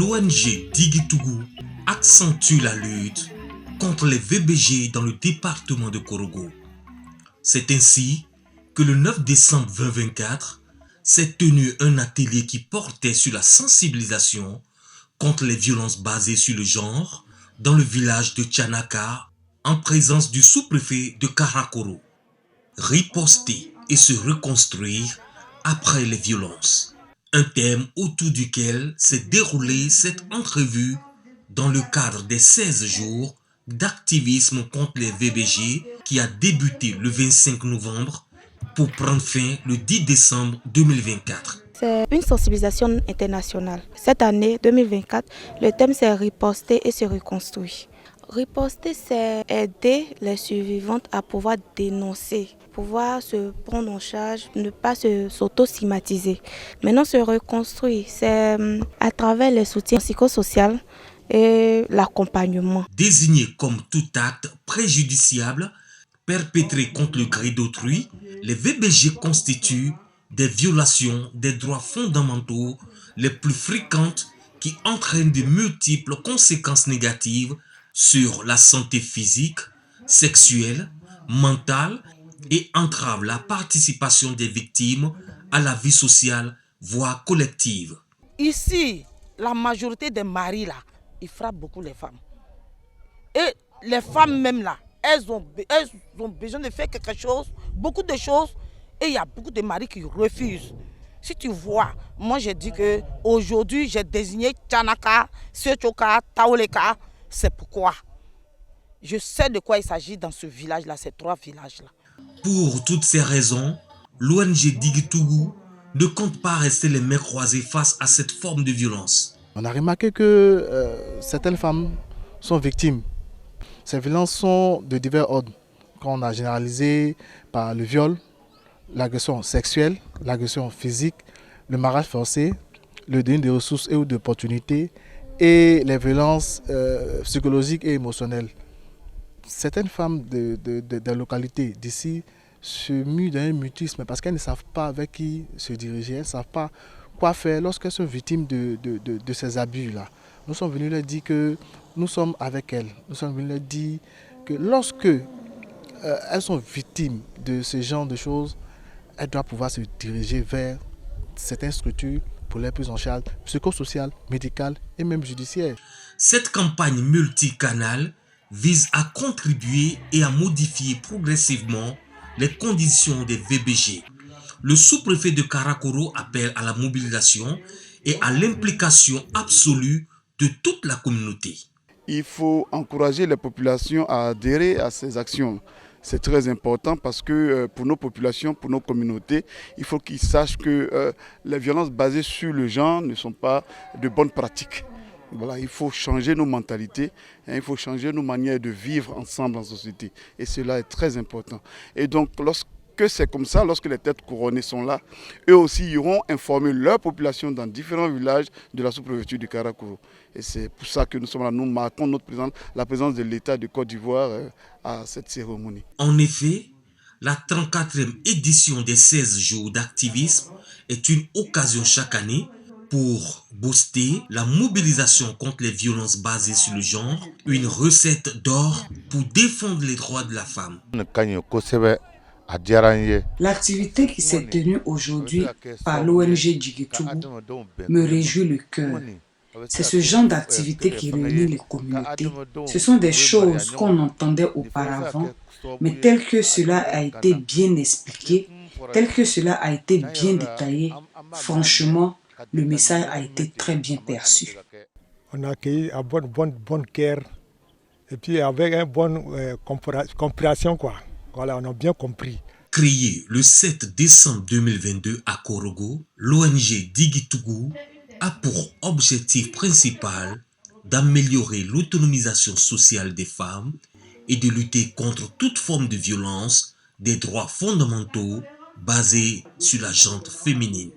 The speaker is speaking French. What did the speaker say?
l'ONG Digitougou accentue la lutte contre les VBG dans le département de Korogo. C'est ainsi que le 9 décembre 2024 s'est tenu un atelier qui portait sur la sensibilisation contre les violences basées sur le genre dans le village de Tchanaka en présence du sous-préfet de Karakoro. Riposter et se reconstruire après les violences. Un thème autour duquel s'est déroulée cette entrevue dans le cadre des 16 jours d'activisme contre les VBG qui a débuté le 25 novembre pour prendre fin le 10 décembre 2024. C'est une sensibilisation internationale. Cette année 2024, le thème c'est riposter et se reconstruire. Riposter, c'est aider les survivantes à pouvoir dénoncer, pouvoir se prendre en charge, ne pas s'auto-stigmatiser. Maintenant, se reconstruire, c'est à travers les soutiens psychosociaux et l'accompagnement. Désigné comme tout acte préjudiciable perpétré contre le gré d'autrui, les VBG constituent des violations des droits fondamentaux les plus fréquentes qui entraînent de multiples conséquences négatives sur la santé physique, sexuelle, mentale et entravent la participation des victimes à la vie sociale, voire collective. Ici, la majorité des maris là, ils frappent beaucoup les femmes. Et les femmes même là, elles ont besoin de faire quelque chose, beaucoup de choses, et il y a beaucoup de maris qui refusent. Si tu vois, moi j'ai dit que aujourd'hui j'ai désigné Tchanaka, Sechoka, Taoleka. C'est pourquoi je sais de quoi il s'agit dans ce village-là, ces 3 villages-là. Pour toutes ces raisons, l'ONG Digitougou ne compte pas rester les mains croisées face à cette forme de violence. On a remarqué que certaines femmes sont victimes. Ces violences sont de divers ordres. Quand on a généralisé par le viol, l'agression sexuelle, l'agression physique, le mariage forcé, le déni de ressources et ou d'opportunités et les violences psychologiques et émotionnelles. Certaines femmes des localités d'ici se muent dans un mutisme parce qu'elles ne savent pas avec qui se diriger, elles ne savent pas quoi faire lorsqu'elles sont victimes de ces abus-là. Nous sommes venus leur dire que nous sommes avec elles. Nous sommes venus leur dire que lorsque elles sont victimes de ce genre de choses, elles doivent pouvoir se diriger vers certaines structures pour les prises en charge psychosociales, médicales et même judiciaires. Cette campagne multicanale vise à contribuer et à modifier progressivement les conditions des VBG. Le sous-préfet de Karakoro appelle à la mobilisation et à l'implication absolue de toute la communauté. Il faut encourager les populations à adhérer à ces actions. C'est très important parce que pour nos populations, pour nos communautés, il faut qu'ils sachent que les violences basées sur le genre ne sont pas de bonnes pratiques. Voilà, il faut changer nos mentalités, il faut changer nos manières de vivre ensemble en société. Et cela est très important. Et donc, lorsque c'est comme ça, lorsque les têtes couronnées sont là, eux aussi iront informer leur population dans différents villages de la sous-préfecture du Karakoro. Et c'est pour ça que nous sommes là, nous marquons notre présence, la présence de l'État de Côte d'Ivoire à cette cérémonie. En effet, la 34e édition des 16 jours d'activisme est une occasion chaque année pour booster la mobilisation contre les violences basées sur le genre, une recette d'or pour défendre les droits de la femme. L'activité qui s'est tenue aujourd'hui par l'ONG Digitougou me réjouit le cœur. C'est ce genre d'activité qui réunit les communautés. Ce sont des choses qu'on entendait auparavant, mais tel que cela a été bien expliqué, tel que cela a été bien détaillé, franchement, le message a été très bien perçu. On a accueilli à bonne cœur et puis avec une bonne compréhension, quoi. Voilà, on a bien compris. Créée le 7 décembre 2022 à Korogo, l'ONG Digitougou a pour objectif principal d'améliorer l'autonomisation sociale des femmes et de lutter contre toute forme de violence des droits fondamentaux basés sur la gente féminine.